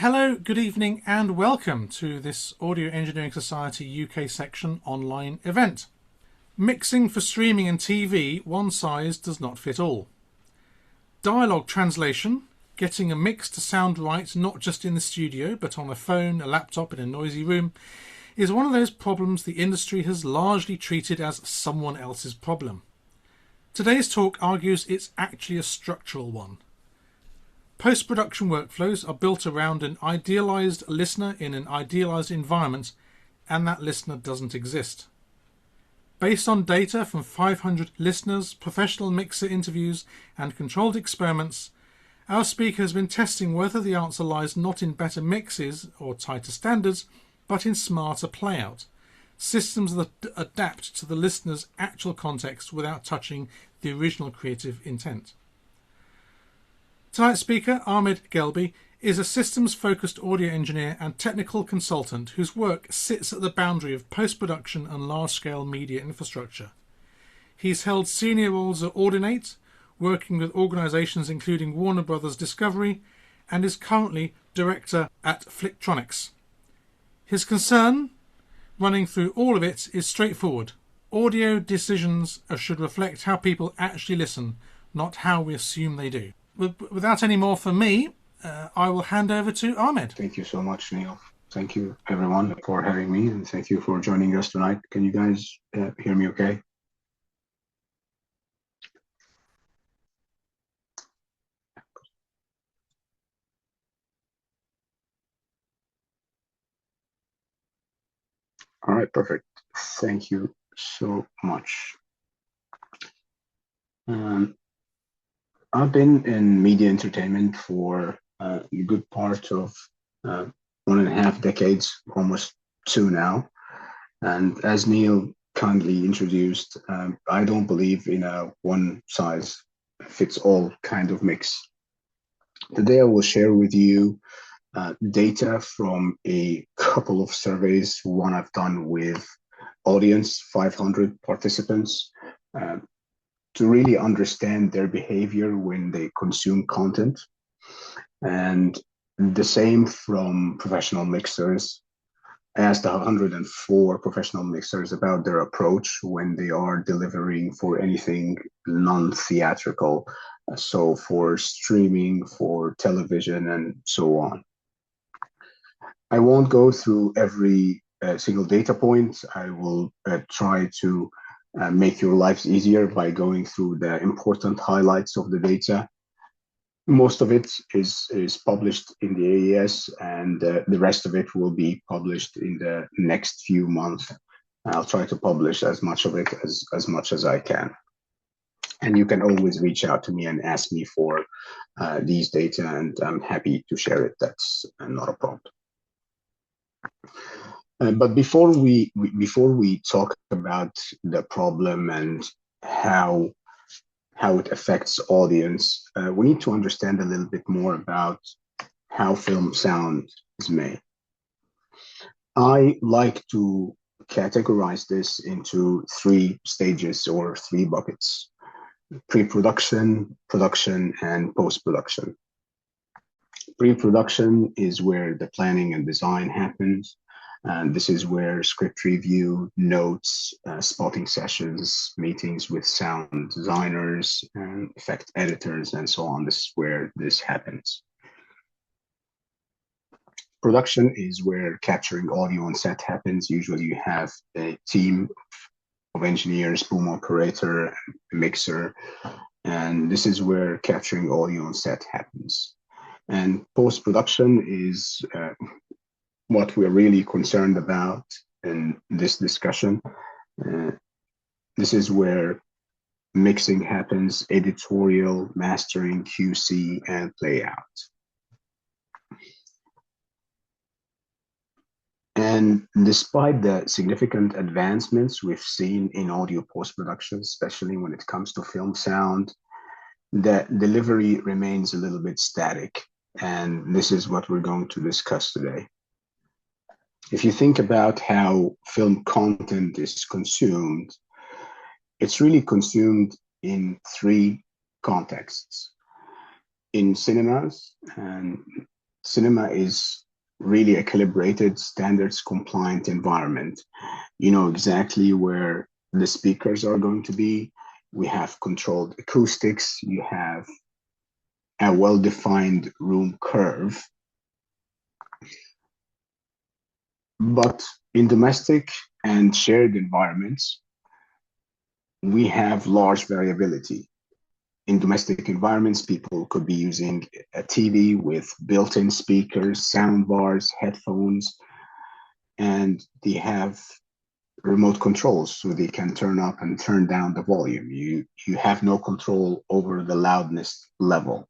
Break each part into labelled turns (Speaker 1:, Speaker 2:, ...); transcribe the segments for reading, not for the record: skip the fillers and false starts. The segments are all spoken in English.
Speaker 1: Hello, good evening, and welcome to this Audio Engineering Society UK section online event. Mixing for streaming and TV, one size does not fit all. Dialogue translation, getting a mix to sound right not just in the studio but on a phone, a laptop in a noisy room, is one of those problems the industry has largely treated as someone else's problem. Today's talk argues it's actually a structural one. Post-production workflows are built around an idealised listener in an idealised environment, and that listener doesn't exist. Based on data from 500 listeners, professional mixer interviews and controlled experiments, our speaker has been testing whether the answer lies not in better mixes or tighter standards, but in smarter playout, systems that adapt to the listener's actual context without touching the original creative intent. Tonight's speaker, Ahmed Gelby, is a systems-focused audio engineer and technical consultant whose work sits at the boundary of post-production and large-scale media infrastructure. He's held senior roles at Audinate, working with organisations including Warner Brothers Discovery, and is currently director at Flicktronix. His concern, running through all of it, is straightforward. Audio decisions should reflect how people actually listen, not how we assume they do. Without any more from me, I will hand over to Ahmed.
Speaker 2: Thank you so much, Neil. Thank you, everyone, for having me, and thank you for joining us tonight. Can you guys hear me okay? All right, perfect. Thank you so much. I've been in media entertainment for a good part of 1.5 decades, almost 2 now. And as Neil kindly introduced, I don't believe in a one-size-fits-all kind of mix. Today, I will share with you data from a couple of surveys, one I've done with audience, 500 participants, to really understand their behavior when they consume content. And the same from professional mixers. I asked 104 professional mixers about their approach when they are delivering for anything non-theatrical, so for streaming, for television, and so on. I won't go through every single data point. I will try to make your lives easier by going through the important highlights of the data. Most of it is published in the AES, and the rest of it will be published in the next few months. I'll try to publish as much of it as much as I can. And you can always reach out to me and ask me for these data, and I'm happy to share it. That's not a problem. But before we talk about the problem and how it affects audience, we need to understand a little bit more about how film sound is made. I like to categorize this into 3 stages or 3 buckets: pre-production, production, and post-production. Pre-production is where the planning and design happens. And this is where script review, notes, spotting sessions, meetings with sound designers, and effect editors, and so on. This is where this happens. Production is where capturing audio on set happens. Usually you have a team of engineers, boom operator, mixer, and this is where capturing audio on set happens. And post-production is what we're really concerned about in this discussion. This is where mixing happens, editorial, mastering, QC, and playout. And despite the significant advancements we've seen in audio post-production, especially when it comes to film sound, the delivery remains a little bit static. And this is what we're going to discuss today. If you think about how film content is consumed, it's really consumed in 3 contexts. In cinemas, and cinema is really a calibrated, standards compliant environment. You know exactly where the speakers are going to be. We have controlled acoustics. You have a well-defined room curve. But in domestic and shared environments, we have large variability. In domestic environments, people could be using a TV with built-in speakers, sound bars, headphones, and they have remote controls so they can turn up and turn down the volume. You have no control over the loudness level,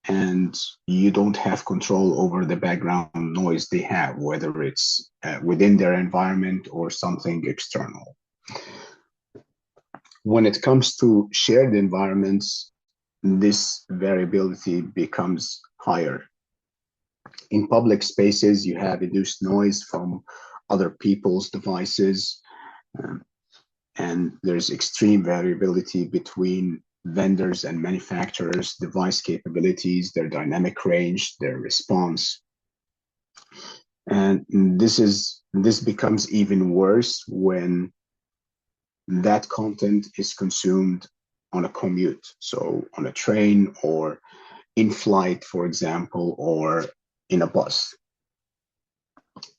Speaker 2: and you don't have control over the background noise they have, whether it's within their environment or something external. When it comes to shared environments, this variability becomes higher. In public spaces, you have induced noise from other people's devices, um, and there's extreme variability between vendors and manufacturers' device capabilities, their dynamic range, their response. And this becomes even worse when that content is consumed on a commute, so on a train or in flight, for example, or in a bus.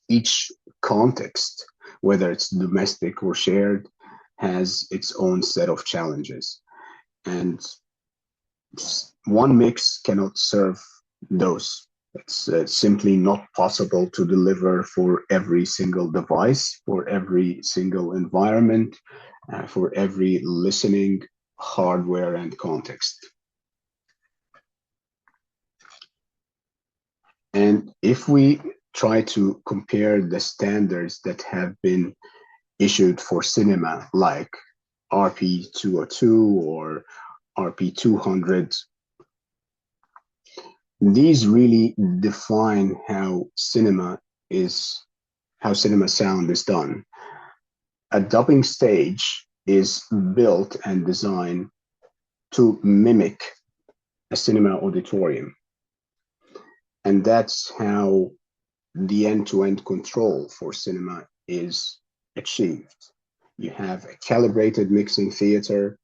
Speaker 2: Each context, whether it's domestic or shared, has its own set of challenges. And one mix cannot serve those. It's simply not possible to deliver for every single device, for every single environment, for every listening hardware and context. And if we try to compare the standards that have been issued for cinema, like RP202 or RP200, these really define how cinema sound is done. A dubbing stage is built and designed to mimic a cinema auditorium. And that's how the end-to-end control for cinema is achieved. You have a calibrated mixing theater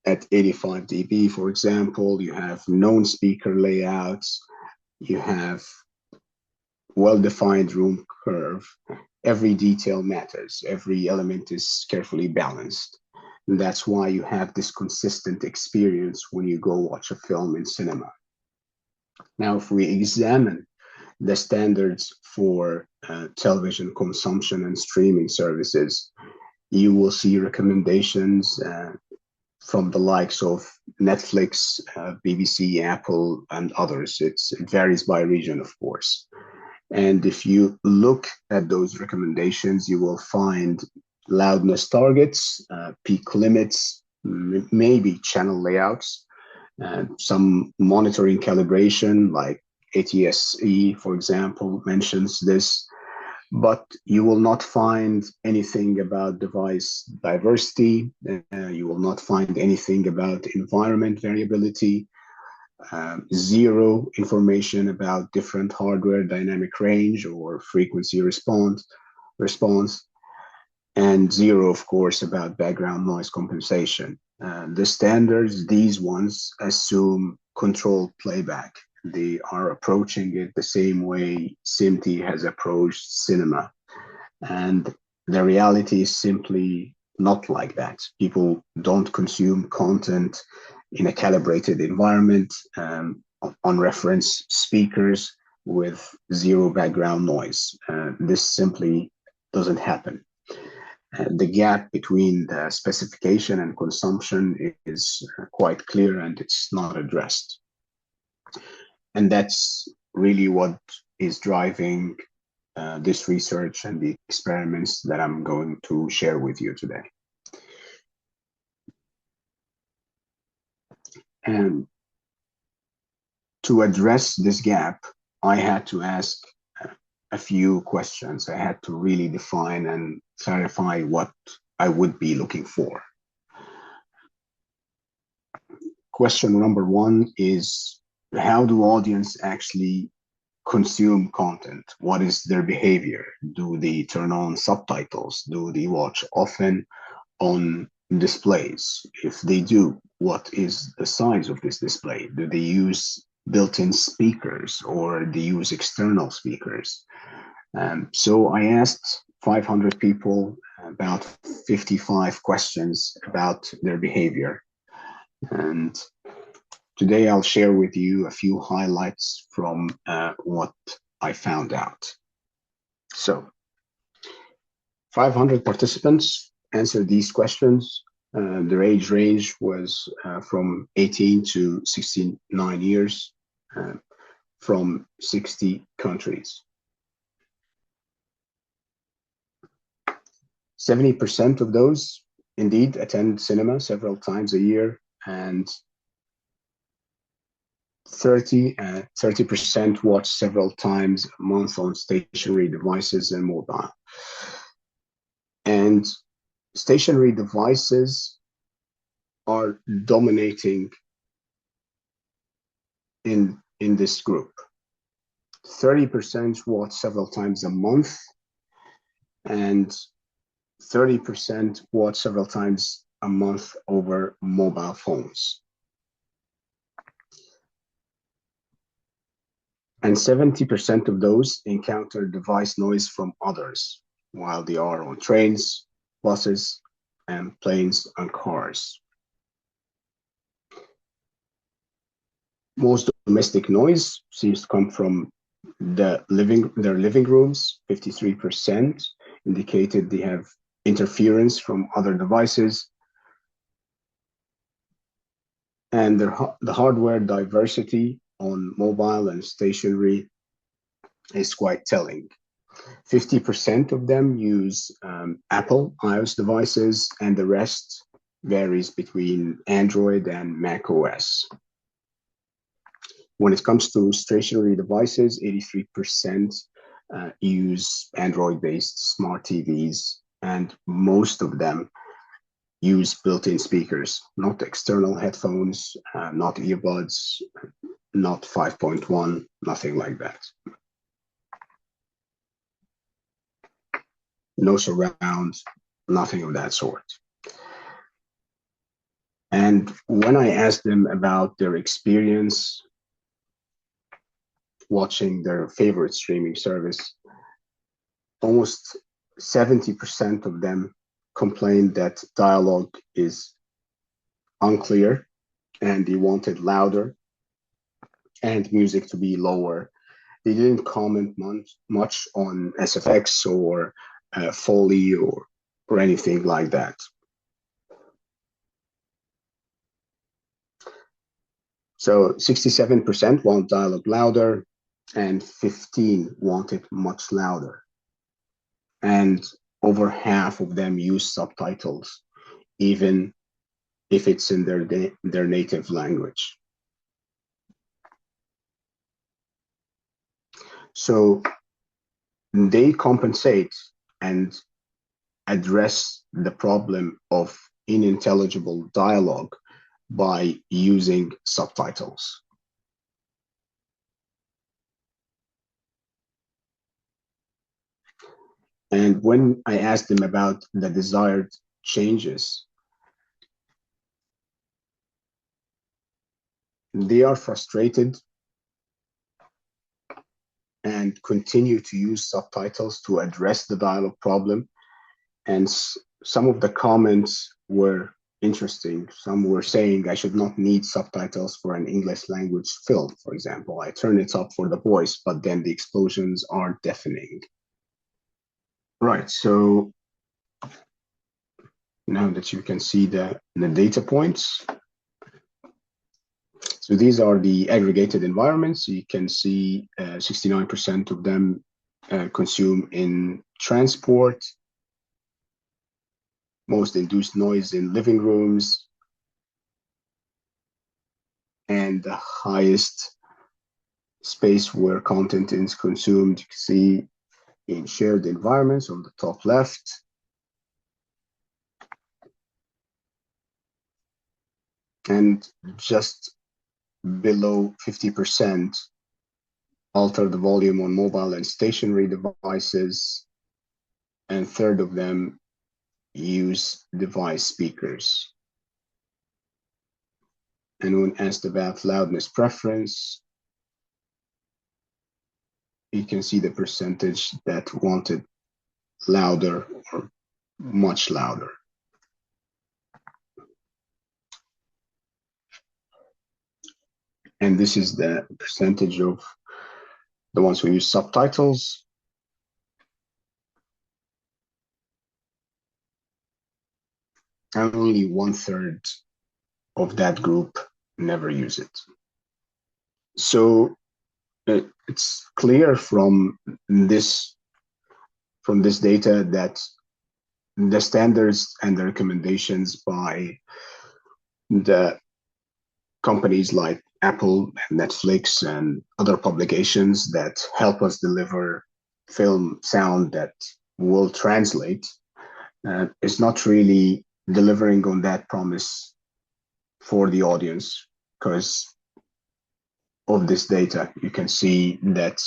Speaker 2: at 85 dB, for example. You have known speaker layouts. You have well-defined room curve. Every detail matters. Every element is carefully balanced. And that's why you have this consistent experience when you go watch a film in cinema. Now, if we examine the standards for television consumption and streaming services, you will see recommendations from the likes of Netflix, BBC, Apple, and others. It varies by region, of course. And if you look at those recommendations, you will find loudness targets, peak limits, maybe channel layouts, some monitoring calibration like ATSC, for example, mentions this, but you will not find anything about device diversity. You will not find anything about environment variability, zero information about different hardware dynamic range or frequency response, and zero, of course, about background noise compensation. The standards, these ones, assume controlled playback. They are approaching it the same way SMPTE has approached cinema. And the reality is simply not like that. People don't consume content in a calibrated environment on reference speakers with zero background noise. This simply doesn't happen. The gap between the specification and consumption is quite clear, and it's not addressed. And that's really what is driving this research and the experiments that I'm going to share with you today. And to address this gap, I had to ask a few questions. I had to really define and clarify what I would be looking for. Question number one is, how do audience actually consume content? What is their behavior? Do they turn on subtitles? Do they watch often on displays? If they do, what is the size of this display? Do they use built-in speakers or they use external speakers? So I asked 500 people about 55 questions about their behavior. And today I'll share with you a few highlights from what I found out. So 500 participants answered these questions. Their age range was from 18 to 69 years, from 60 countries. 70% of those indeed attend cinema several times a year, and 30% watch several times a month on stationary devices and mobile. And stationary devices are dominating in this group. 30% watch several times a month, and 30% watch several times a month over mobile phones. And 70% of those encounter device noise from others while they are on trains, buses, and planes and cars. Most domestic noise seems to come from their living rooms. 53% indicated they have interference from other devices. And the hardware diversity on mobile and stationary is quite telling. 50% of them use Apple iOS devices, and the rest varies between Android and Mac OS. When it comes to stationary devices, 83% use Android-based smart TVs, and most of them use built-in speakers, not external headphones, not earbuds, not 5.1, nothing like that. No surround, nothing of that sort. And when I asked them about their experience watching their favorite streaming service, almost 70% of them complained that dialogue is unclear and they wanted louder and music to be lower. They didn't comment much on SFX or Foley or anything like that. So 67% want dialogue louder and 15 want it much louder. And over half of them use subtitles, even if it's in their native language. So they compensate and address the problem of unintelligible dialogue by using subtitles. And when I asked them about the desired changes, they are frustrated and continue to use subtitles to address the dialogue problem. And some of the comments were interesting. Some were saying I should not need subtitles for an English language film, for example. I turn it up for the voice, but then the explosions are deafening. Right, so now that you can see the data points. So these are the aggregated environments. You can see 69% of them consume in transport, most induced noise in living rooms, and the highest space where content is consumed, you can see in shared environments on the top left. And just below 50% alter the volume on mobile and stationary devices, and third of them use device speakers. And when asked about loudness preference, you can see the percentage that wanted louder or much louder. And this is the percentage of the ones who use subtitles. And only 1/3 of that group never use it. So it's clear from this data that the standards and the recommendations by the companies like Apple, Netflix, and other publications that help us deliver film sound that will translate is not really delivering on that promise for the audience. Because of this data, you can see that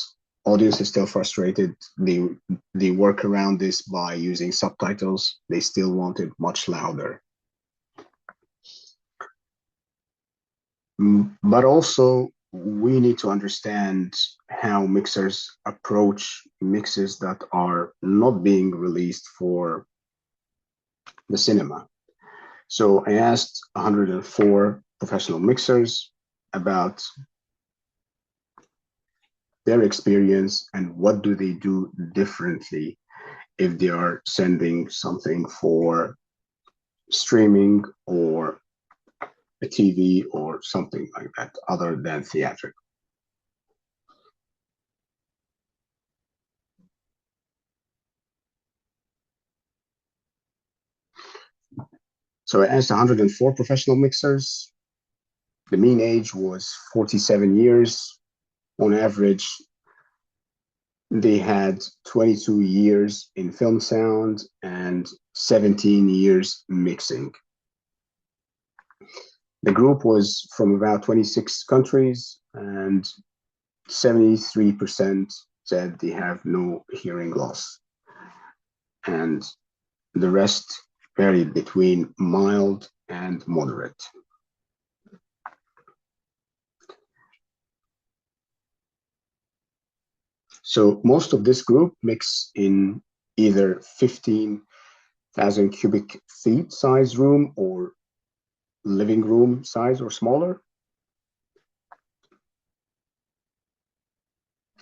Speaker 2: audience is still frustrated. They work around this by using subtitles. They still want it much louder. But also, we need to understand how mixers approach mixes that are not being released for the cinema. So I asked 104 professional mixers about their experience and what do they do differently if they are sending something for streaming or a TV or something like that other than theatrical. So I asked 104 professional mixers. The mean age was 47 years. On average, they had 22 years in film sound and 17 years mixing. The group was from about 26 countries, and 73% said they have no hearing loss. And the rest varied between mild and moderate. So most of this group mix in either 15,000 cubic feet size room or living room size or smaller.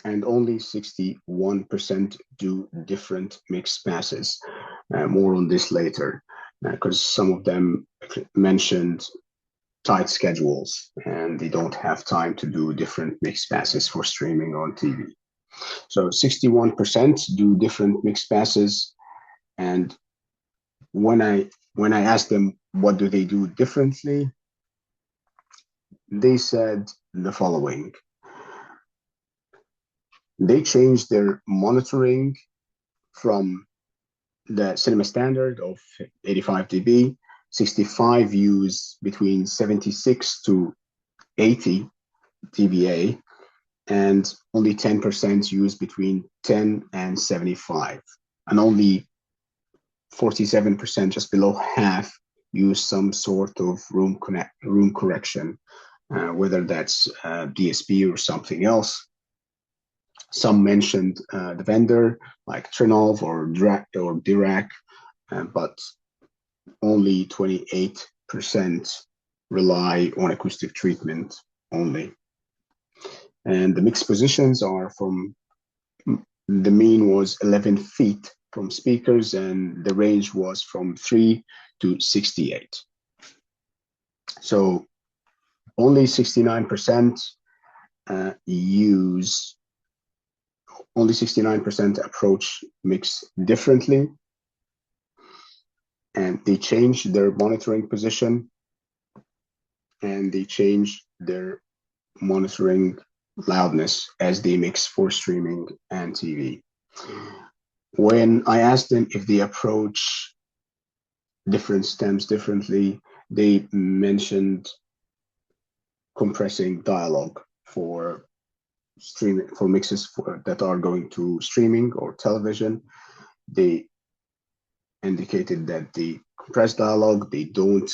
Speaker 2: And only 61% do different mix passes. More on this later, because some of them mentioned tight schedules and they don't have time to do different mix passes for streaming on TV. So 61% do different mix passes. And when I asked them what do they do differently, they said the following. They changed their monitoring from the cinema standard of 85 dB, 65 use between 76 to 80 dBA, and only 10% use between 10 and 75. And only 47%, just below half, use some sort of room correction, whether that's DSP or something else. Some mentioned the vendor like Trinov or Dirac, but only 28% rely on acoustic treatment only. And the mix positions are from, the mean was 11 feet from speakers, and the range was from 3 to 68. So only 69% only 69% approach mix differently, and they change their monitoring position, and they change their monitoring loudness as they mix for streaming and TV. When I asked them if they approach different stems differently, they mentioned compressing dialogue for mixes that are going to streaming or television. They indicated that the compressed dialogue, they don't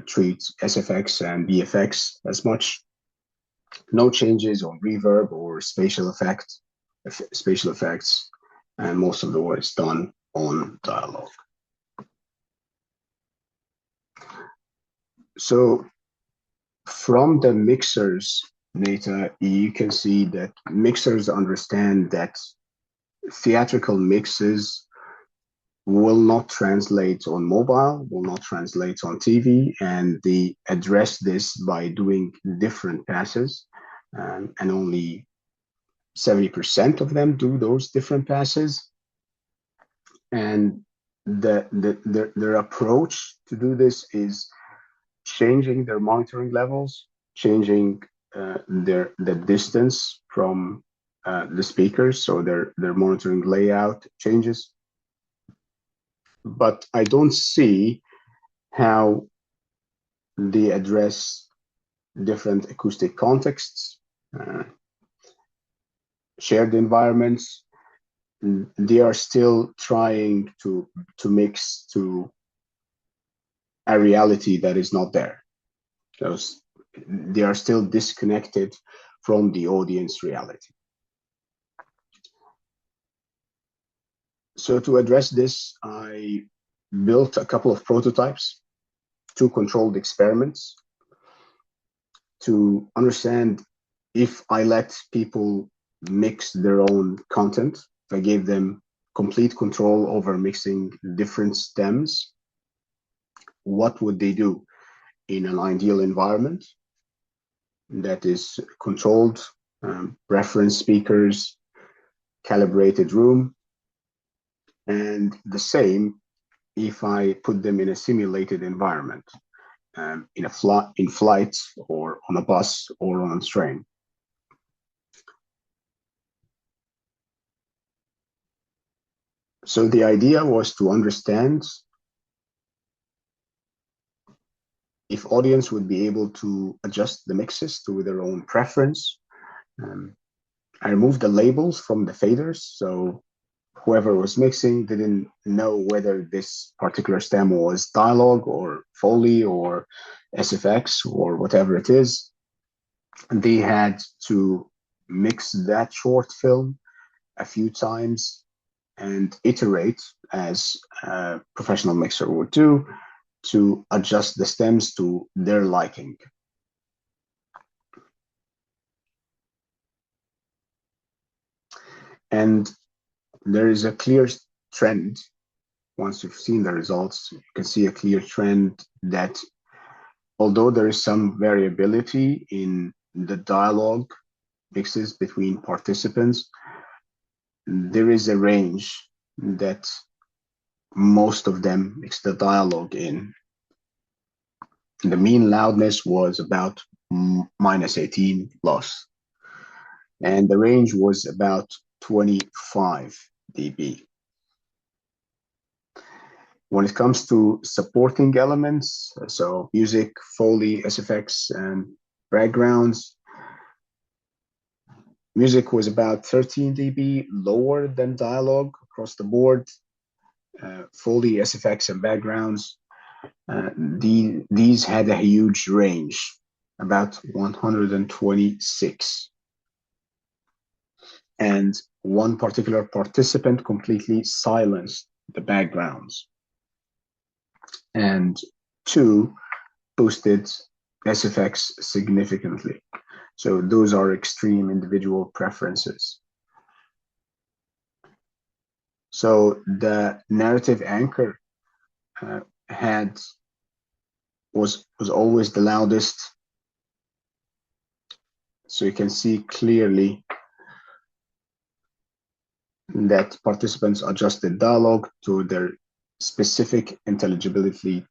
Speaker 2: treat SFX and BFX as much. No changes on reverb or spatial effects, and most of the work is done on dialogue. So from the mixers data, you can see that mixers understand that theatrical mixes will not translate on mobile, will not translate on TV, and they address this by doing different passes, and only 70% of them do those different passes. And their approach to do this is changing their monitoring levels, changing the distance from the speakers, so their monitoring layout changes. But I don't see how they address different acoustic contexts, shared environments. They are still trying to mix to a reality that is not there. They are still disconnected from the audience reality. So to address this, I built a couple of prototypes, 2 controlled experiments, to understand if I let people mix their own content, if I gave them complete control over mixing different stems, what would they do in an ideal environment that is controlled, reference speakers, calibrated room, and the same if I put them in a simulated environment, in flight or on a bus or on a train. So the idea was to understand if audience would be able to adjust the mixes to their own preference. I removed the labels from the faders, so whoever was mixing didn't know whether this particular stem was dialogue or Foley or SFX or whatever it is. And they had to mix that short film a few times and iterate as a professional mixer would do to adjust the stems to their liking. And there is a clear trend. Once you've seen the results, you can see a clear trend that although there is some variability in the dialogue mixes between participants, there is a range that most of them mix the dialogue in. The mean loudness was about -18 loss, and the range was about 25 dB. When it comes to supporting elements, so music, Foley, SFX, and backgrounds, music was about 13 dB lower than dialogue across the board. Foley, SFX, and backgrounds, these had a huge range, about 126. And one particular participant completely silenced the backgrounds. And 2 boosted SFX significantly. So those are extreme individual preferences. So the narrative anchor was always the loudest. So you can see clearly that participants adjusted dialogue to their specific intelligibility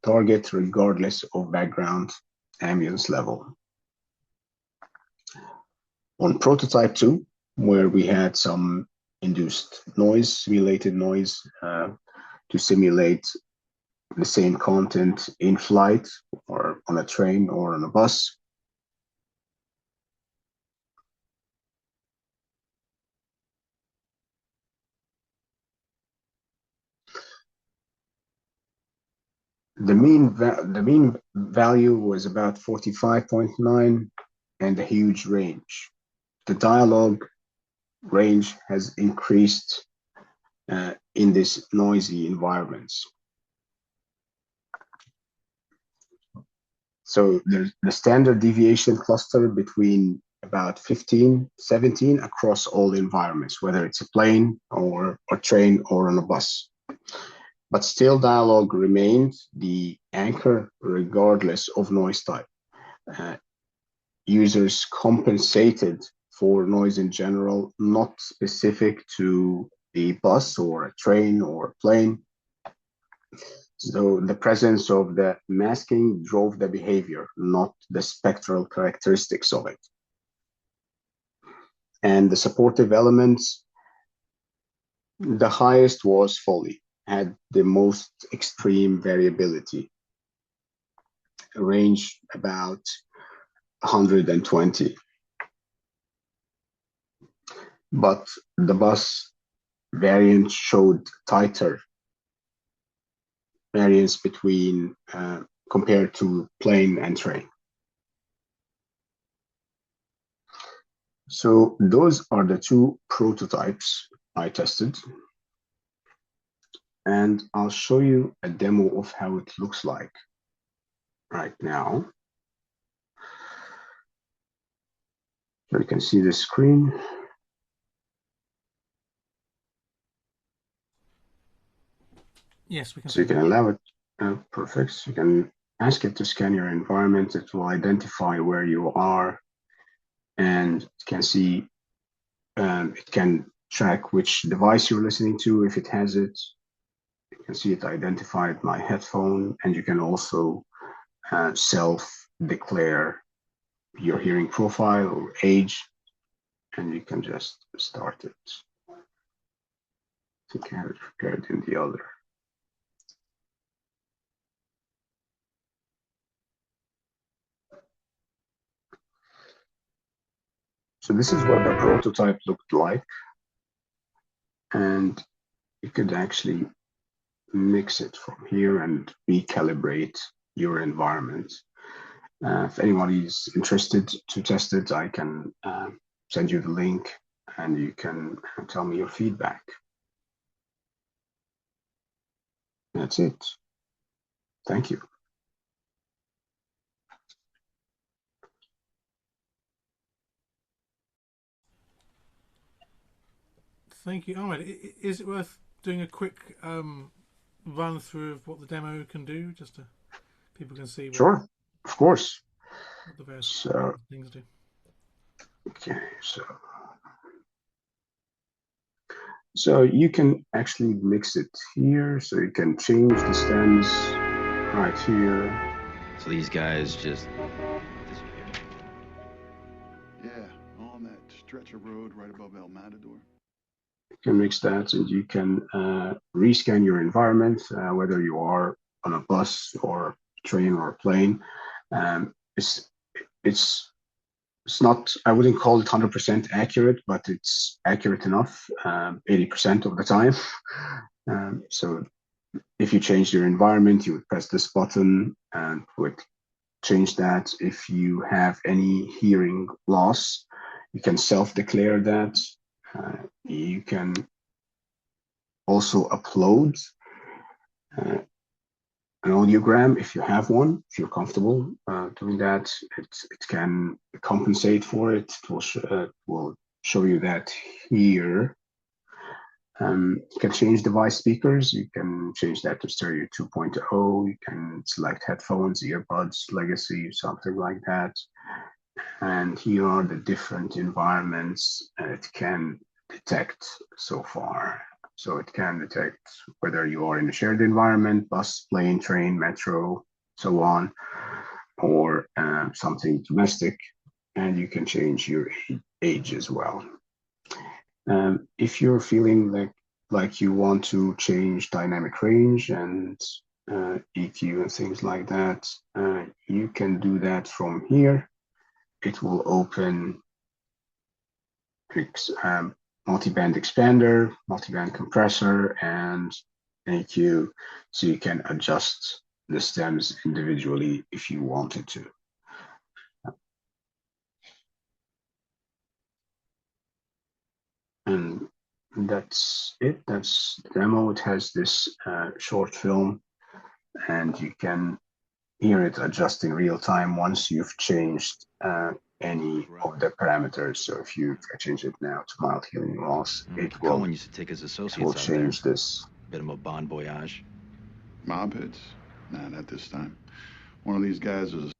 Speaker 2: target, regardless of background ambience level. On prototype 2, where we had some induced noise, simulated noise, to simulate the same content in flight or on a train or on a bus, The mean value was about 45.9 and a huge range. The dialogue range has increased in this noisy environments. So there's the standard deviation cluster between about 15, 17 across all environments, whether it's a plane or a train or on a bus. But still dialogue remains the anchor regardless of noise type. Users compensated for noise in general, not specific to a bus or a train or a plane. So the presence of the masking drove the behavior, not the spectral characteristics of it. And the supportive elements, the highest was Foley, had the most extreme variability, range about 120. But the bus variant showed tighter variance between compared to plane and train. So those are the two prototypes I tested. And I'll show you a demo of how it looks like right now. So you can see the screen.
Speaker 1: Yes, we can.
Speaker 2: So you can allow it, perfect. So you can ask it to scan your environment. It will identify where you are, and it can see, it can track which device you're listening to if it has it. You can see it identified my headphone, and you can also self-declare your hearing profile or age, and you can just start it. I think I have it prepared in the other. So this is what the prototype looked like. And you could actually mix it from here and recalibrate your environment. If anybody's interested to test it, I can send you the link and you can tell me your feedback. That's it. Thank you.
Speaker 1: Thank you, Ahmed. Is it worth doing a quick run through of what the demo can do, just to people can see
Speaker 2: Sure, of course.
Speaker 1: What the various things do?
Speaker 2: Okay, so you can actually mix it here, so you can change the stems right here.
Speaker 3: So these guys just disappeared.
Speaker 4: Yeah, on that stretch of road right above El Matador.
Speaker 2: You can mix that, and you can rescan your environment, whether you are on a bus or train or plane. It's not, I wouldn't call it 100% accurate, but it's accurate enough, 80% of the time. So if you change your environment, you would press this button and would change that. If you have any hearing loss, you can self-declare that. You can also upload an audiogram if you have one, if you're comfortable doing that. It can compensate for it. It will show you that here. You can change device speakers. You can change that to stereo 2.0. You can select headphones, earbuds, legacy, something like that. And here are the different environments it can detect so far. So it can detect whether you are in a shared environment, bus, plane, train, metro, so on, or something domestic. And you can change your age as well. If you're feeling like you want to change dynamic range and EQ and things like that, you can do that from here. It will open multi-band expander, multi-band compressor, and EQ, so you can adjust the stems individually if you wanted to. And that's it. That's the demo. It has this short film, and you can hear it adjust in real time once you've changed any of the parameters. So if you change it now to mild healing loss, it
Speaker 3: Cohen used to take his associates out
Speaker 2: change
Speaker 3: there.
Speaker 2: this.
Speaker 3: Bit of a bon voyage.
Speaker 4: Mob hits? Nah, not this time. One of these guys was.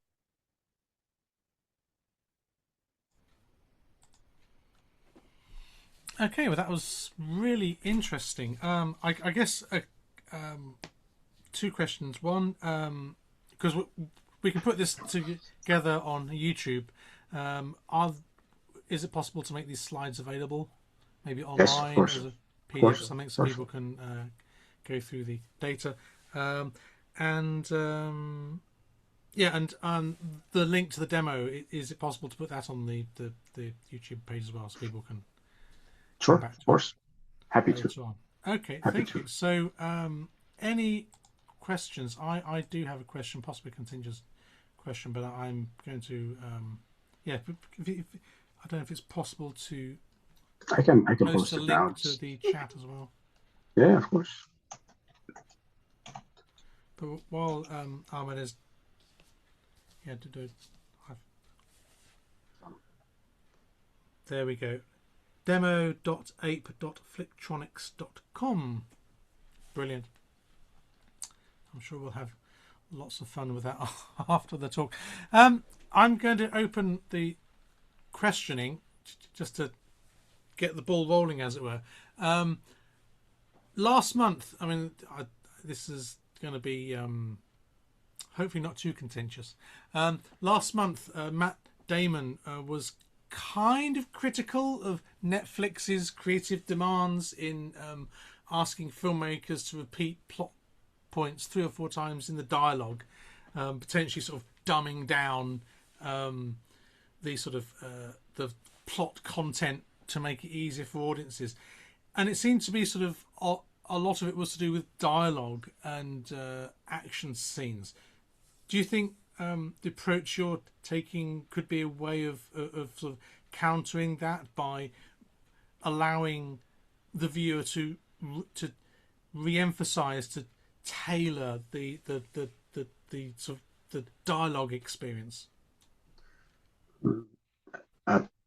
Speaker 1: Okay, well, that was really interesting. I guess two questions. One, because we can put this together on YouTube. Is it possible to make these slides available, maybe online as a PDF or something, so people can go through the data? Yeah, and the link to the demo. Is it possible to put that on the YouTube page as well, so people can?
Speaker 2: Sure, of course. Happy to.
Speaker 1: Okay, thank you. So, any questions? I do have a question, possibly a contingent question, but I'm going to, I don't know if it's possible to.
Speaker 2: I can post
Speaker 1: a
Speaker 2: it
Speaker 1: link
Speaker 2: now
Speaker 1: to the chat as well.
Speaker 2: Yeah, of course.
Speaker 1: But while Ahmed is, there we go. demo.ape.flicktronix.com. Brilliant. I'm sure we'll have lots of fun with that after the talk. I'm going to open the questioning just to get the ball rolling, as it were. Last month, this is going to be hopefully not too contentious. Last month, Matt Damon was kind of critical of Netflix's creative demands in asking filmmakers to repeat plot points 3 or 4 times in the dialogue, potentially sort of dumbing down the sort of the plot content to make it easier for audiences. And it seemed to be sort of a lot of it was to do with dialogue and action scenes. Do you think the approach you're taking could be a way of sort of countering that by allowing the viewer to re-emphasize, to tailor the sort of the dialogue experience?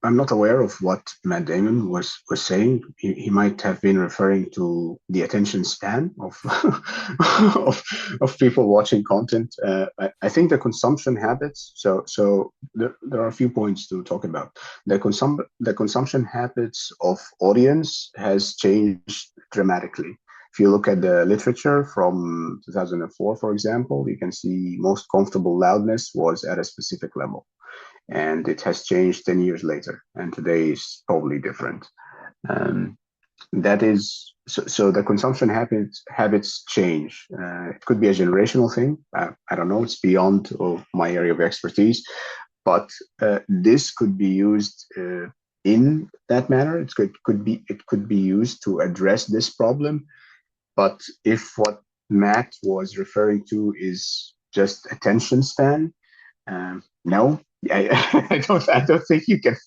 Speaker 2: I'm not aware of what Matt Damon was saying. He might have been referring to the attention span of of people watching content. I think the consumption habits. So there are a few points to talk about. The consumption habits of audience has changed dramatically. If you look at the literature from 2004, for example, you can see most comfortable loudness was at a specific level. And it has changed 10 years later, and today is probably different. That is so the consumption habits change. It could be a generational thing. I don't know. It's beyond my area of expertise, but this could be used in that manner. It could be used to address this problem. But if what Matt was referring to is just attention span, no. I don't think you can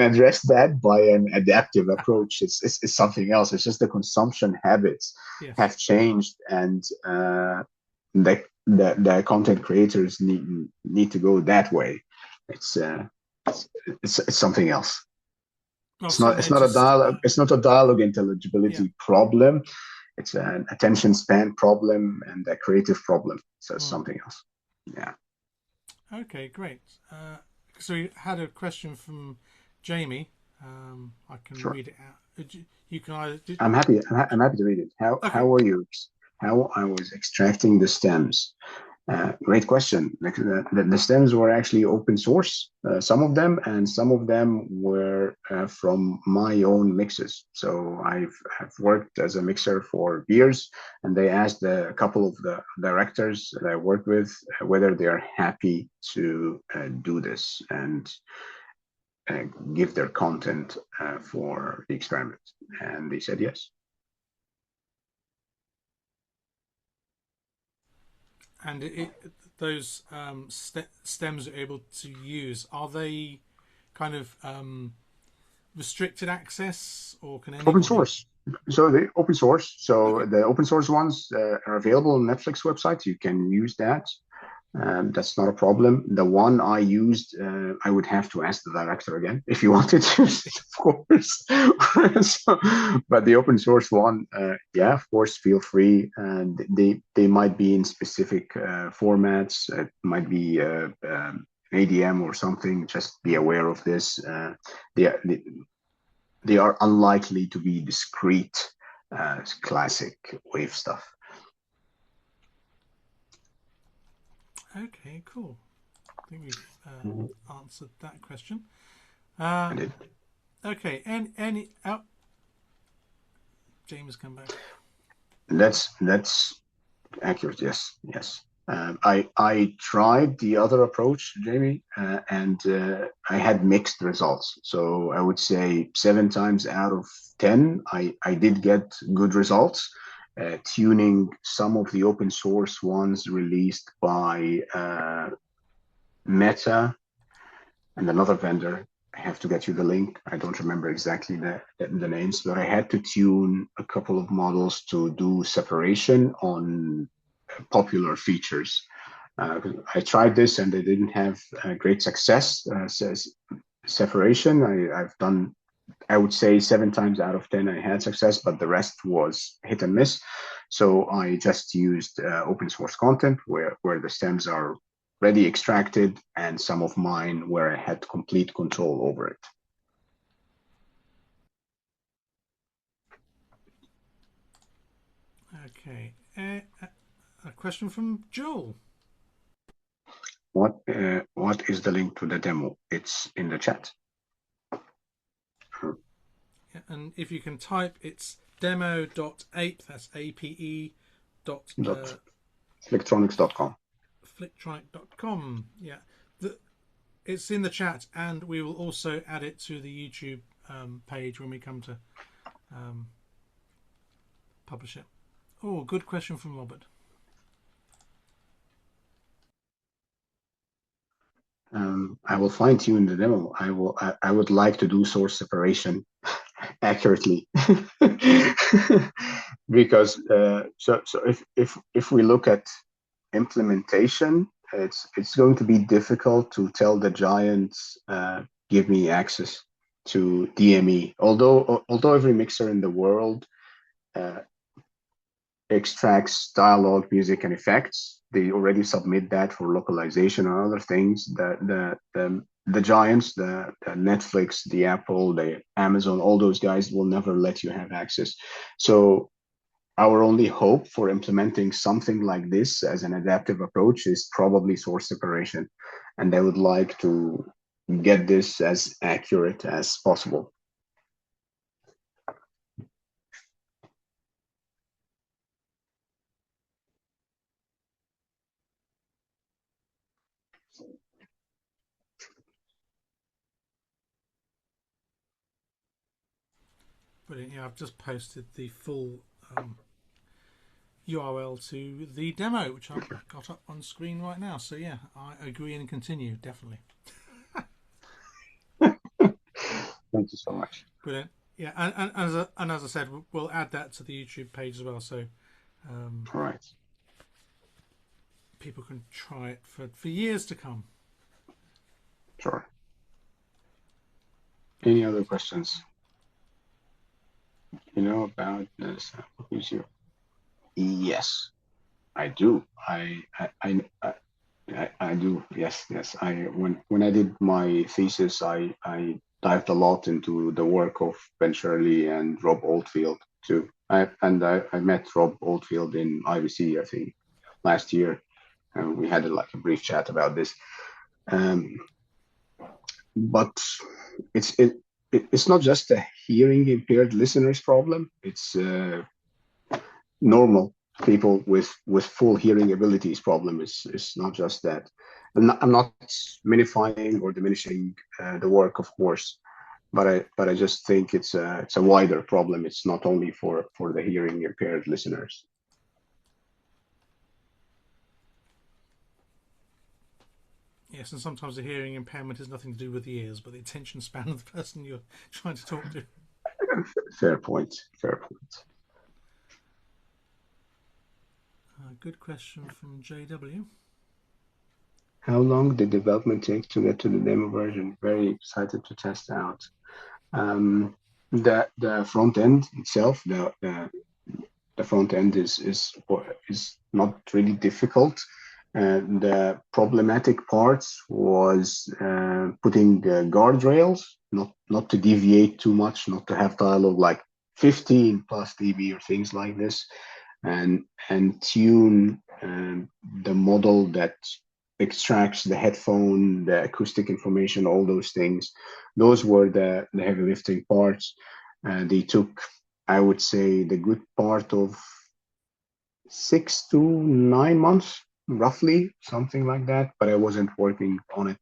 Speaker 2: address that by an adaptive approach. It's something else. It's just the consumption habits have changed, and the content creators need to go that way. It's something else. It's not a dialogue. It's not a dialogue intelligibility problem. It's an attention span problem and a creative problem. So it's something else. Yeah.
Speaker 1: Okay, great. So we had a question from Jamie. I can read it out. You can either.
Speaker 2: I'm happy to read it. How were you? How I was extracting the stems. Great question. The stems were actually open source, some of them, and some of them were from my own mixes. So I've worked as a mixer for years, and they asked a couple of the directors that I worked with whether they are happy to do this and give their content for the experiment. And they said yes.
Speaker 1: And those stems you're able to use, are they kind of restricted access, or can anyone?
Speaker 2: Open source. So the open source. So okay. The open source ones are available on Netflix website. You can use that. That's not a problem. The one I used, I would have to ask the director again if you wanted to use it, of course. So, but the open source one, yeah, of course, feel free. And they might be in specific formats. It might be ADM or something. Just be aware of this. They are unlikely to be discrete classic wave stuff.
Speaker 1: Okay, cool. I think we've answered that question.
Speaker 2: I did.
Speaker 1: Okay, any James, come back.
Speaker 2: That's accurate. Yes. I tried the other approach, Jamie, and I had mixed results. So I would say 7 times out of 10, I did get good results. Tuning some of the open source ones released by Meta and another vendor. I have to get you the link. I don't remember exactly the names, but I had to tune a couple of models to do separation on popular features. I tried this and they didn't have great success. Separation, I've done, I would say 7 times out of 10 I had success, but the rest was hit and miss. So I just used open source content where the stems are ready extracted, and some of mine where I had complete control over it.
Speaker 1: Okay, a question from Joel.
Speaker 2: What is the link to the demo? It's in the chat.
Speaker 1: Yeah, and if you can type, it's demo.ape, that's APE.
Speaker 2: Flicktronix.com.
Speaker 1: Flicktronix.com. Yeah, it's in the chat, and we will also add it to the YouTube page when we come to publish it. Oh, good question from Robert.
Speaker 2: I will fine tune the demo. I would like to do source separation accurately, because so if we look at implementation, it's going to be difficult to tell the giants give me access to DME. Although every mixer in the world extracts dialogue, music, and effects, they already submit that for localization and other things. The giants, the Netflix, the Apple, the Amazon, all those guys will never let you have access. So our only hope for implementing something like this as an adaptive approach is probably source separation. And I would like to get this as accurate as possible.
Speaker 1: Brilliant. Yeah, I've just posted the full URL to the demo, which I've got up on screen right now. So yeah, I agree and continue, definitely.
Speaker 2: Thank you so much.
Speaker 1: Brilliant. Yeah, and as I said, we'll add that to the YouTube page as well, so
Speaker 2: all right,
Speaker 1: people can try it for years to come.
Speaker 2: Sure. Any other questions? You know about this? Yes, I do. I do. Yes. When I did my thesis, I dived a lot into the work of Ben Shirley and Rob Oldfield too. I met Rob Oldfield in IBC, I think, last year, and we had like a brief chat about this. But it's not just a hearing impaired listener's problem. It's normal people with full hearing abilities problem. It's not just that. I'm not minifying or diminishing the work, of course, but I just think it's a wider problem. It's not only for the hearing impaired listeners.
Speaker 1: Yes, and sometimes the hearing impairment has nothing to do with the ears, but the attention span of the person you're trying to talk to.
Speaker 2: Fair point. Fair point.
Speaker 1: Good question from JW.
Speaker 2: How long did development take to get to the demo version? Very excited to test out. The front end itself, the front end is not really difficult. The problematic parts was putting guardrails, not to deviate too much, not to have dialogue like 15 plus dB or things like this, and tune the model that extracts the headphone, the acoustic information, all those things. Those were the heavy lifting parts. They took, I would say, the good part of 6 to 9 months, roughly, something like that. But I wasn't working on it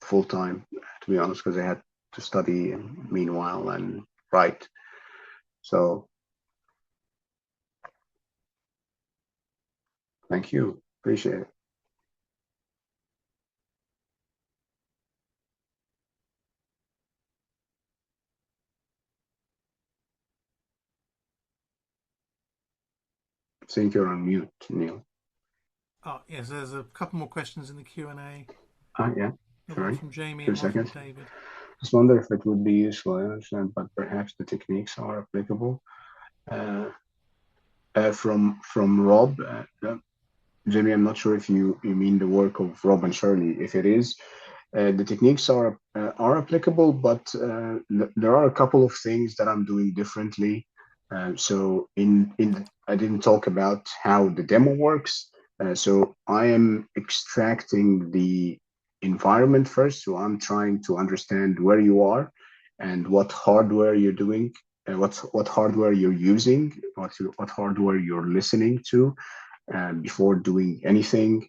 Speaker 2: full time, to be honest, because I had to study meanwhile and write. So thank you. Appreciate it. I think you're on mute, Neil.
Speaker 1: Oh, yes, there's a couple more questions in the Q&A.
Speaker 2: Yeah.
Speaker 1: One from Jamie
Speaker 2: 2
Speaker 1: and one from
Speaker 2: seconds.
Speaker 1: David.
Speaker 2: Just wonder if it would be useful, I understand, but perhaps the techniques are applicable. From Rob, Jamie, I'm not sure if you mean the work of Rob and Shirley. If it is, the techniques are applicable, but there are a couple of things that I'm doing differently. So I didn't talk about how the demo works. So I am extracting the environment first. So I'm trying to understand where you are and what hardware you're doing, what hardware you're using, what hardware you're listening to before doing anything.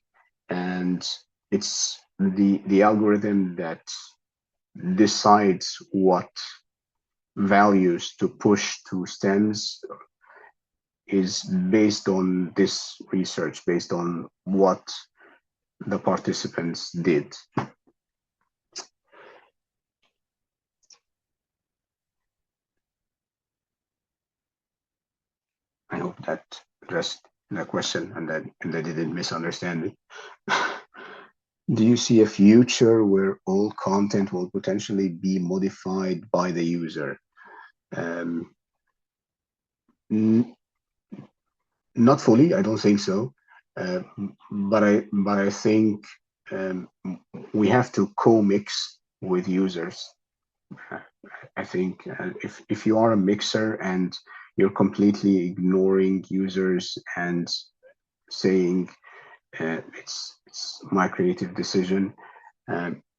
Speaker 2: And it's the algorithm that decides what values to push to stems is based on this research, based on what the participants did. I hope that addressed the question and that I didn't misunderstand it. Do you see a future where all content will potentially be modified by the user? Not fully, I don't think so. But I think we have to co-mix with users. I think if you are a mixer and you're completely ignoring users and saying it's my creative decision,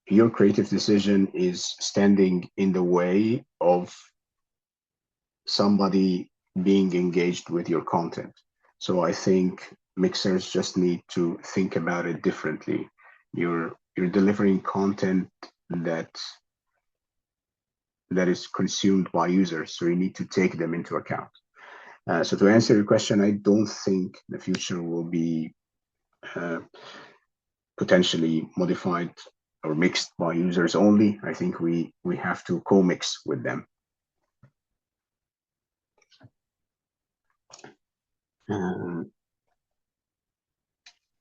Speaker 2: your creative decision is standing in the way of somebody being engaged with your content. So I think mixers just need to think about it differently. You're delivering content that is consumed by users, so you need to take them into account. So to answer your question, I don't think the future will be potentially modified or mixed by users only. I think we have to co-mix with them.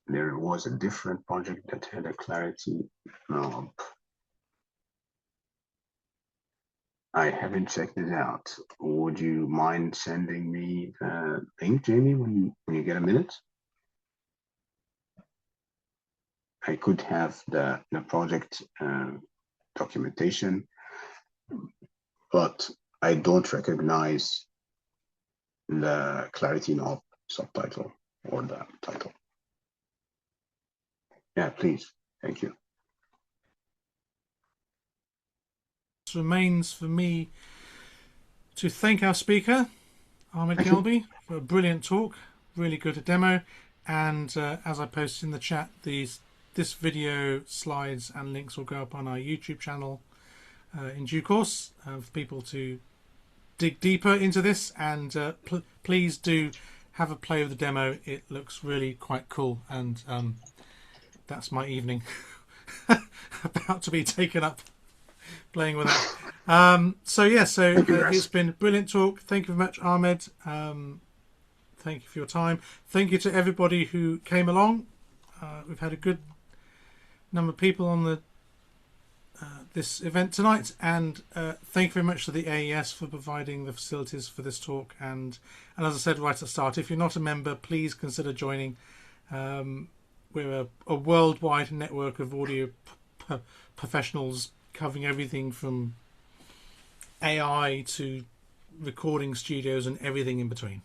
Speaker 2: There was a different project that had a clarity. I haven't checked it out. Would you mind sending me the link, Jamie, when you get a minute? I could have the project documentation, but I don't recognize the clarity knob subtitle or the title. Yeah, please. Thank you.
Speaker 1: It remains for me to thank our speaker, Ahmed Gelby, for a brilliant talk, really good demo. And as I posted in the chat, this video slides and links will go up on our YouTube channel in due course for people to dig deeper into this. And please do have a play with the demo. It looks really quite cool, and that's my evening. about to be taken up playing with that. So it's been a brilliant talk. Thank you very much, Ahmed. Thank you for your time. Thank you to everybody who came along. We've had a good number of people on the this event tonight, and thank you very much to the AES for providing the facilities for this talk. And as I said right at the start, if you're not a member, please consider joining. We're a worldwide network of audio professionals covering everything from AI to recording studios and everything in between.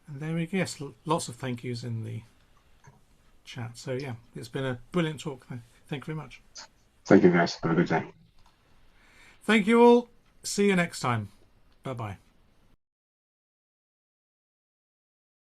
Speaker 1: And there we go. Yes, lots of thank yous in the chat. So yeah, it's been a brilliant talk. Thank you very much.
Speaker 2: Thank you, guys. Have a good day.
Speaker 1: Thank you all. See you next time. Bye-bye.